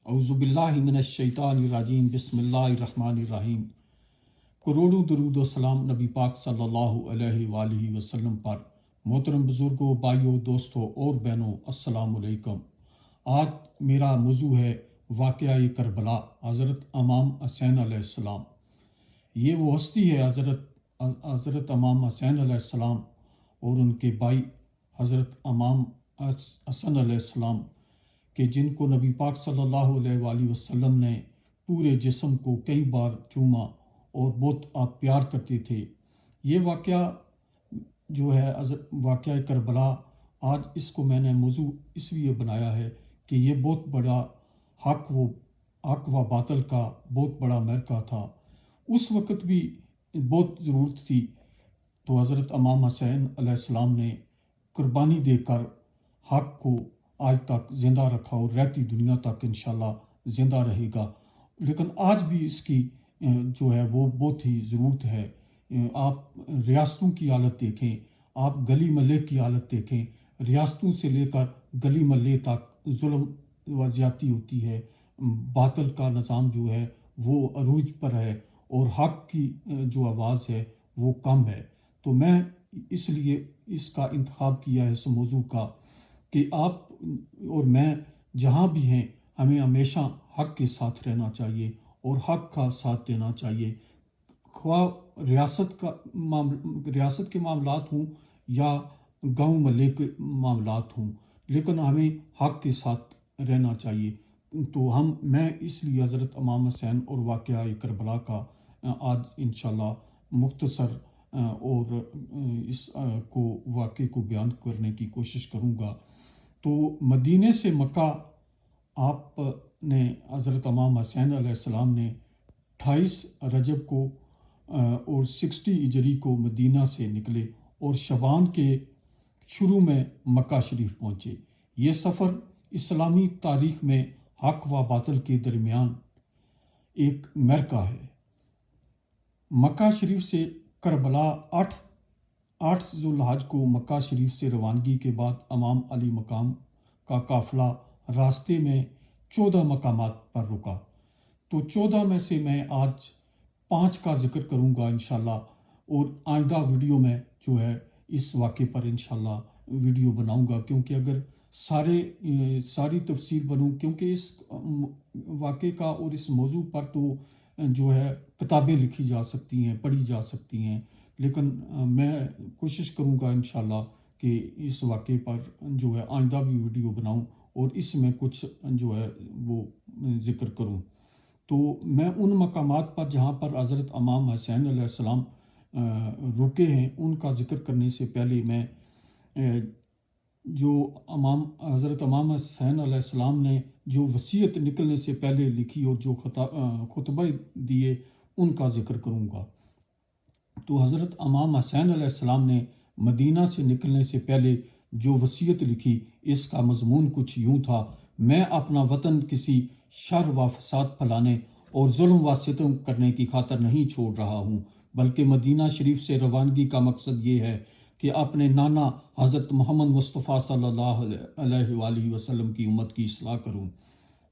اعوذ باللہ من الشیطان الرجیم بسم اللہ الرحمن الرحیم۔ کروڑوں درود و سلام نبی پاک صلی اللہ علیہ وآلہ وسلم پر۔ محترم بزرگوں، بھائیوں، دوستوں اور بہنوں، السلام علیکم۔ آج میرا موضوع ہے واقعہ کربلا، حضرت امام حسین علیہ السلام۔ یہ وہ ہستی ہے حضرت امام حسین علیہ السلام اور ان کے بھائی حضرت امام حسن علیہ السلام کہ جن کو نبی پاک صلی اللہ علیہ وآلہ وسلم نے پورے جسم کو کئی بار چوما اور بہت آپ پیار کرتے تھے۔ یہ واقعہ جو ہے واقعہ کربلا، آج اس کو میں نے موضوع اس لیے بنایا ہے کہ یہ بہت بڑا حق و باطل کا بہت بڑا معرکہ تھا۔ اس وقت بھی بہت ضرورت تھی تو حضرت امام حسین علیہ السلام نے قربانی دے کر حق کو آج تک زندہ رکھا اور رہتی دنیا تک انشاءاللہ زندہ رہے گا۔ لیکن آج بھی اس کی جو ہے وہ بہت ہی ضرورت ہے۔ آپ ریاستوں کی حالت دیکھیں، آپ گلی محلے کی حالت دیکھیں، ریاستوں سے لے کر گلی محلے تک ظلم و زیادتی ہوتی ہے، باطل کا نظام جو ہے وہ عروج پر ہے اور حق کی جو آواز ہے وہ کم ہے۔ تو میں اس لیے اس کا انتخاب کیا ہے اس موضوع کا کہ آپ اور میں جہاں بھی ہیں ہمیں ہمیشہ حق کے ساتھ رہنا چاہیے اور حق کا ساتھ دینا چاہیے، خواہ ریاست کے معاملات ہوں یا گاؤں محلے کے معاملات ہوں، لیکن ہمیں حق کے ساتھ رہنا چاہیے۔ تو میں اس لیے حضرت امام حسین اور واقعہ کربلا کا آج انشاءاللہ مختصر اور اس کو واقعے کو بیان کرنے کی کوشش کروں گا۔ تو مدینے سے مکہ آپ نے حضرت امام حسین علیہ السلام نے 28 رجب کو اور 60 ہجری کو مدینہ سے نکلے اور شعبان کے شروع میں مکہ شریف پہنچے۔ یہ سفر اسلامی تاریخ میں حق و باطل کے درمیان ایک معرکہ ہے۔ مکہ شریف سے کربلا 8 ذو الحج کو مکہ شریف سے روانگی کے بعد امام علی مقام کا قافلہ راستے میں 14 مقامات پر رکا۔ تو 14 میں سے میں آج 5 کا ذکر کروں گا انشاءاللہ، اور آئندہ ویڈیو میں جو ہے اس واقعے پر انشاءاللہ ویڈیو بناؤں گا، کیونکہ اگر ساری تفصیل بنوں، کیونکہ اس واقعے کا اور اس موضوع پر تو جو ہے کتابیں لکھی جا سکتی ہیں، پڑھی جا سکتی ہیں، لیکن میں کوشش کروں گا انشاءاللہ کہ اس واقعے پر جو ہے آئندہ بھی ویڈیو بناؤں اور اس میں کچھ جو ہے وہ ذکر کروں۔ تو میں ان مقامات پر جہاں پر حضرت امام حسین علیہ السلام رکے ہیں ان کا ذکر کرنے سے پہلے میں جو حضرت امام حسین علیہ السلام نے جو وصیت نکلنے سے پہلے لکھی اور جو خطبہ دیے ان کا ذکر کروں گا۔ تو حضرت امام حسین علیہ السلام نے مدینہ سے نکلنے سے پہلے جو وصیت لکھی، اس کا مضمون کچھ یوں تھا: میں اپنا وطن کسی شر و فساد پھیلانے اور ظلم و ستم کرنے کی خاطر نہیں چھوڑ رہا ہوں، بلکہ مدینہ شریف سے روانگی کا مقصد یہ ہے کہ اپنے نانا حضرت محمد مصطفیٰ صلی اللہ علیہ وآلہ وسلم کی امت کی اصلاح کروں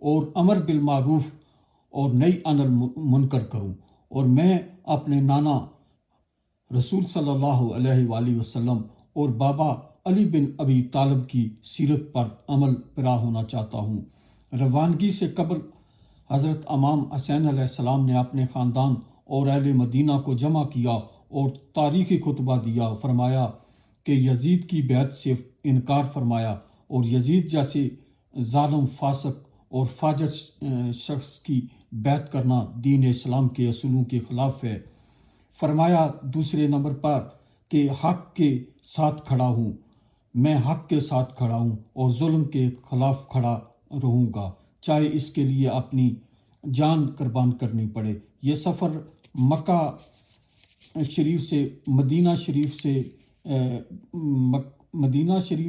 اور امر بالمعروف اور نہی عن المنکر کروں، اور میں اپنے نانا رسول صلی اللہ علیہ وآلہ وسلم اور بابا علی بن ابی طالب کی سیرت پر عمل پیرا ہونا چاہتا ہوں۔ روانگی سے قبل حضرت امام حسین علیہ السلام نے اپنے خاندان اور اہل مدینہ کو جمع کیا اور تاریخی خطبہ دیا۔ فرمایا کہ یزید کی بیعت سے انکار فرمایا اور یزید جیسے ظالم، فاسق اور فاجر شخص کی بیعت کرنا دین اسلام کے اصولوں کے خلاف ہے۔ فرمایا دوسرے نمبر پر کہ حق کے ساتھ کھڑا ہوں، میں حق کے ساتھ کھڑا ہوں اور ظلم کے خلاف کھڑا رہوں گا، چاہے اس کے لیے اپنی جان قربان کرنی پڑے۔ یہ سفر مکہ شریف سے مدینہ شریف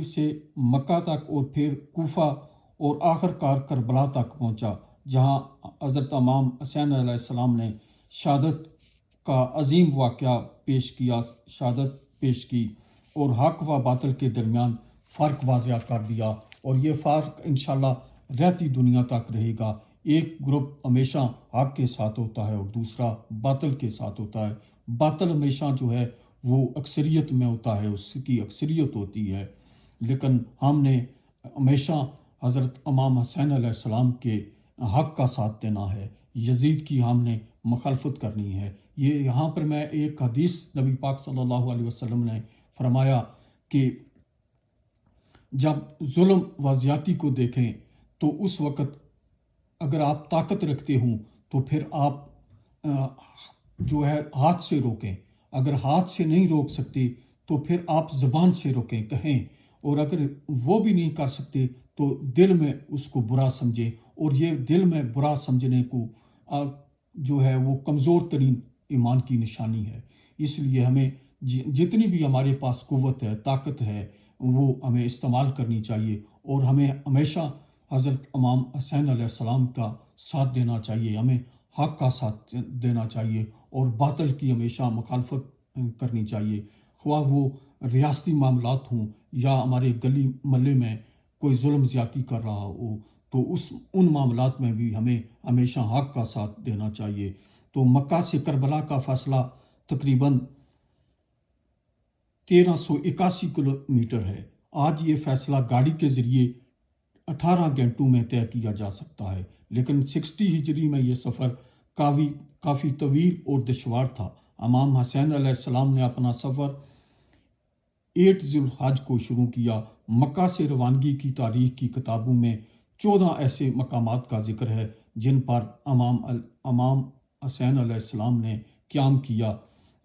سے مکہ تک اور پھر کوفہ اور آخر کار کربلا تک پہنچا، جہاں حضرت امام حسین علیہ السلام نے شہادت کا عظیم واقعہ شہادت پیش کی اور حق و باطل کے درمیان فرق واضح کر دیا، اور یہ فرق انشاءاللہ رہتی دنیا تک رہے گا۔ ایک گروپ ہمیشہ حق کے ساتھ ہوتا ہے اور دوسرا باطل کے ساتھ ہوتا ہے. باطل ہمیشہ جو ہے وہ اکثریت میں ہوتا ہے، اس کی اکثریت ہوتی ہے، لیکن ہم نے ہمیشہ حضرت امام حسین علیہ السلام کے حق کا ساتھ دینا ہے، یزید کی ہم نے مخالفت کرنی ہے. یہ یہاں پر میں ایک حدیث نبی پاک صلی اللہ علیہ وسلم نے فرمایا کہ جب ظلم و زیادتی کو دیکھیں تو اس وقت اگر آپ طاقت رکھتے ہوں تو پھر آپ جو ہے ہاتھ سے روکیں، اگر ہاتھ سے نہیں روک سکتے تو پھر آپ زبان سے روکیں، کہیں، اور اگر وہ بھی نہیں کر سکتے تو دل میں اس کو برا سمجھیں. اور یہ دل میں برا سمجھنے کو جو ہے وہ کمزور ترین ایمان کی نشانی ہے. اس لیے ہمیں جتنی بھی ہمارے پاس قوت ہے، طاقت ہے، وہ ہمیں استعمال کرنی چاہیے، اور ہمیں ہمیشہ حضرت امام حسین علیہ السلام کا ساتھ دینا چاہیے، ہمیں حق کا ساتھ دینا چاہیے اور باطل کی ہمیشہ مخالفت کرنی چاہیے. خواہ وہ ریاستی معاملات ہوں یا ہمارے گلی محلے میں کوئی ظلم زیادتی کر رہا ہو، تو ان معاملات میں بھی ہمیں ہمیشہ حق کا ساتھ دینا چاہیے. تو مکہ سے کربلا کا فاصلہ تقریباً 1381 کلومیٹر ہے. آج یہ فیصلہ گاڑی کے ذریعے 18 گھنٹوں میں طے کیا جا سکتا ہے، لیکن 60 ہجری میں یہ سفر کافی طویل اور دشوار تھا. امام حسین علیہ السلام نے اپنا سفر 8 ذی الحج کو شروع کیا. مکہ سے روانگی کی تاریخ کی کتابوں میں 14 ایسے مقامات کا ذکر ہے جن پر امام حسین علیہ السلام نے قیام کیا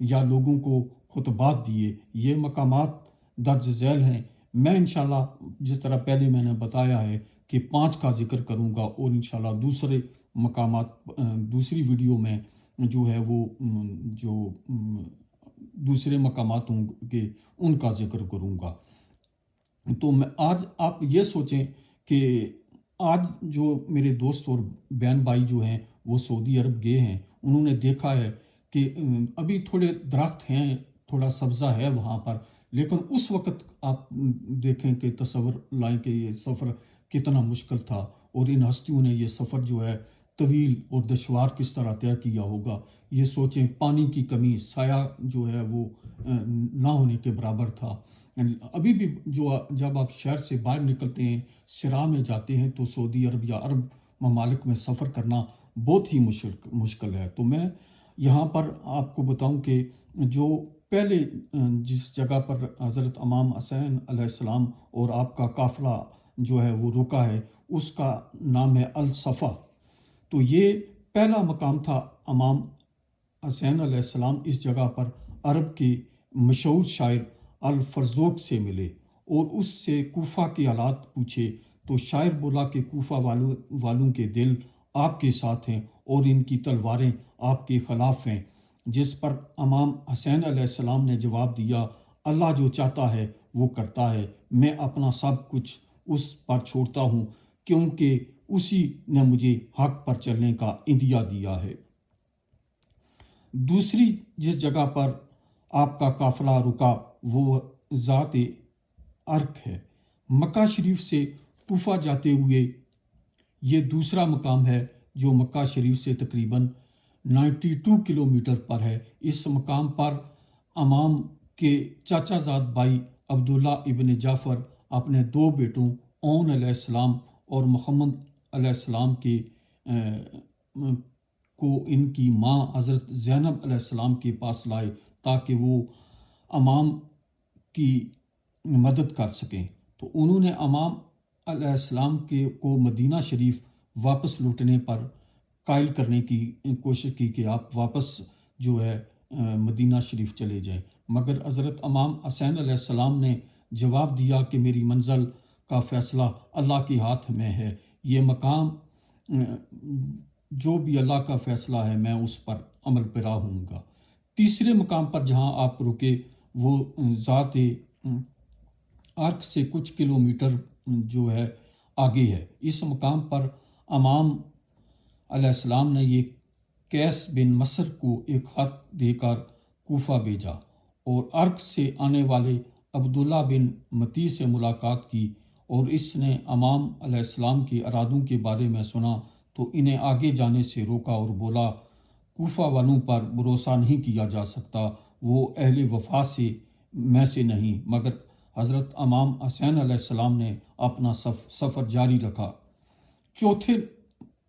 یا لوگوں کو خطبات دیے. یہ مقامات درج ذیل ہیں. میں انشاءاللہ جس طرح پہلے میں نے بتایا ہے کہ 5 کا ذکر کروں گا، اور انشاءاللہ دوسرے مقامات دوسری ویڈیو میں جو ہے وہ جو دوسرے مقامات ہوں گے ان کا ذکر کروں گا. تو میں آج آپ یہ سوچیں کہ آج جو میرے دوست اور بہن بھائی جو ہیں وہ سعودی عرب گئے ہیں، انہوں نے دیکھا ہے کہ ابھی تھوڑے درخت ہیں، تھوڑا سبزہ ہے وہاں پر، لیکن اس وقت آپ دیکھیں کہ تصور لائیں کہ یہ سفر کتنا مشکل تھا، اور ان ہستیوں نے یہ سفر جو ہے طویل اور دشوار کس طرح طے کیا ہوگا. یہ سوچیں، پانی کی کمی، سایہ جو ہے وہ نہ ہونے کے برابر تھا. ابھی بھی جب آپ شہر سے باہر نکلتے ہیں، سرا میں جاتے ہیں، تو سعودی عرب یا عرب ممالک میں سفر کرنا بہت ہی مشکل ہے. تو میں یہاں پر آپ کو بتاؤں کہ جو پہلے جس جگہ پر حضرت امام حسین علیہ السلام اور آپ کا قافلہ جو ہے وہ رکا ہے، اس کا نام ہے الصفا. تو یہ پہلا مقام تھا. امام حسین علیہ السلام اس جگہ پر عرب کے مشہور شاعر الفرزوق سے ملے اور اس سے کوفہ کے حالات پوچھے. تو شاعر بولا کہ کوفہ والوں کے دل آپ کے ساتھ ہیں اور ان کی تلواریں آپ کے خلاف ہیں. جس پر امام حسین علیہ السلام نے جواب دیا، اللہ جو چاہتا ہے وہ کرتا ہے، میں اپنا سب کچھ اس پر چھوڑتا ہوں کیونکہ اسی نے مجھے حق پر چلنے کا عندیہ دیا ہے. دوسری جس جگہ پر آپ کا قافلہ رکا وہ ذات عرق ہے. مکہ شریف سے کوفہ جاتے ہوئے یہ دوسرا مقام ہے جو مکہ شریف سے تقریباً 92 کلومیٹر پر ہے. اس مقام پر امام کے چاچا زاد بھائی عبداللہ ابن جعفر اپنے 2 بیٹوں اون علیہ السلام اور محمد علیہ السلام کو ان کی ماں حضرت زینب علیہ السلام کے پاس لائے تاکہ وہ امام کی مدد کر سکیں. تو انہوں نے امام علیہ السلام کو مدینہ شریف واپس لوٹنے پر قائل کرنے کی کوشش کی کہ آپ واپس جو ہے مدینہ شریف چلے جائیں، مگر حضرت امام حسین علیہ السلام نے جواب دیا کہ میری منزل کا فیصلہ اللہ کے ہاتھ میں ہے. یہ مقام جو بھی اللہ کا فیصلہ ہے میں اس پر عمل پیرا ہوں گا. تیسرے مقام پر جہاں آپ رکے وہ ذات عرق سے کچھ کلومیٹر جو ہے آگے ہے. اس مقام پر امام علیہ السلام نے یہ قیس بن مصر کو ایک خط دے کر کوفہ بھیجا اور عرق سے آنے والے عبداللہ بن متی سے ملاقات کی، اور اس نے امام علیہ السلام کے ارادوں کے بارے میں سنا تو انہیں آگے جانے سے روکا اور بولا کوفہ والوں پر بھروسہ نہیں کیا جا سکتا، وہ اہل وفا میں سے نہیں۔ مگر حضرت امام حسین علیہ السلام نے اپنا سفر جاری رکھا۔ چوتھے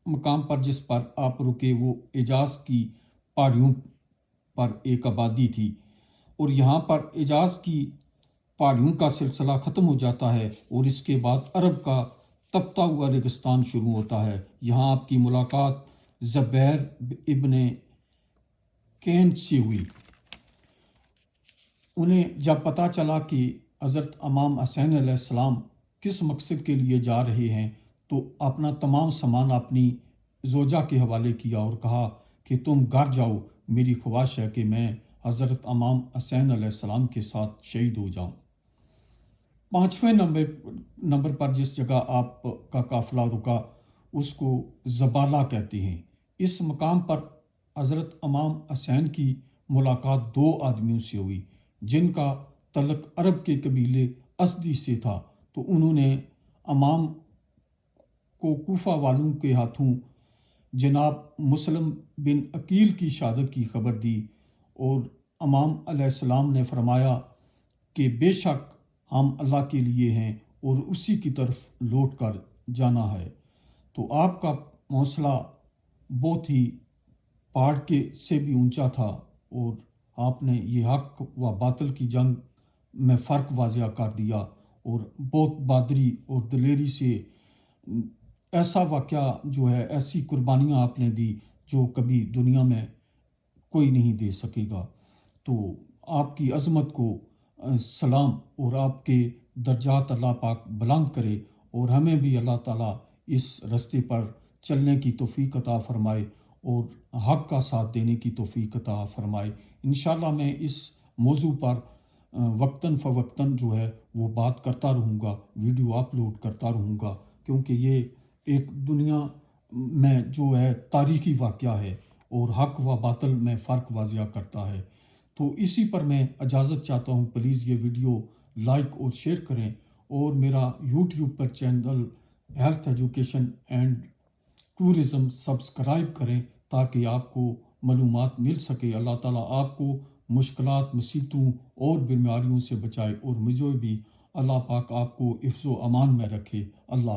مقام پر جس پر آپ رکے وہ حجاز کی پہاڑیوں پر ایک آبادی تھی، اور یہاں پر حجاز کی پہاڑیوں کا سلسلہ ختم ہو جاتا ہے اور اس کے بعد عرب کا تپتا ہوا ریگستان شروع ہوتا ہے۔ یہاں آپ کی ملاقات زبیر ابن کین سے ہوئی۔ انہیں جب پتہ چلا کہ حضرت امام حسین علیہ السلام کس مقصد کے لیے جا رہے ہیں تو اپنا تمام سامان اپنی زوجہ کے حوالے کیا اور کہا کہ تم گھر جاؤ، میری خواہش ہے کہ میں حضرت امام حسین علیہ السلام کے ساتھ شہید ہو جاؤں۔ پانچویں نمبر پر جس جگہ آپ کا قافلہ رکا اس کو زبالہ کہتے ہیں۔ اس مقام پر حضرت امام حسین کی ملاقات دو آدمیوں سے ہوئی جن کا تعلق عرب کے قبیلے اسدی سے تھا، تو انہوں نے امام کو کوفہ والوں کے ہاتھوں جناب مسلم بن عقیل کی شہادت کی خبر دی، اور امام علیہ السلام نے فرمایا کہ بے شک ہم اللہ کے لیے ہیں اور اسی کی طرف لوٹ کر جانا ہے۔ تو آپ کا حوصلہ بہت ہی پہاڑ کے سے بھی اونچا تھا، اور آپ نے یہ حق و باطل کی جنگ میں فرق واضح کر دیا، اور بہت بہادری اور دلیری سے ایسا واقعہ جو ہے، ایسی قربانیاں آپ نے دی جو کبھی دنیا میں کوئی نہیں دے سکے گا۔ تو آپ کی عظمت کو سلام، اور آپ کے درجات اللہ پاک بلند کرے، اور ہمیں بھی اللہ تعالیٰ اس راستے پر چلنے کی توفیق عطا فرمائے اور حق کا ساتھ دینے کی توفیق عطا فرمائے۔ انشاءاللہ میں اس موضوع پر وقتاً فوقتاً جو ہے وہ بات کرتا رہوں گا، ویڈیو اپلوڈ کرتا رہوں گا، کیونکہ یہ ایک دنیا میں جو ہے تاریخی واقعہ ہے اور حق و باطل میں فرق واضح کرتا ہے۔ تو اسی پر میں اجازت چاہتا ہوں، پلیز یہ ویڈیو لائک اور شیئر کریں، اور میرا YouTube per channel health education and tourism subscribe کریں تاکہ آپ کو معلومات مل سکے۔ اللہ تعالیٰ آپ کو مشکلات، مصیبتوں اور بیماریوں سے بچائے، اور مجھے بھی اللہ پاک آپ کو حفظ و امان میں رکھے۔ اللہ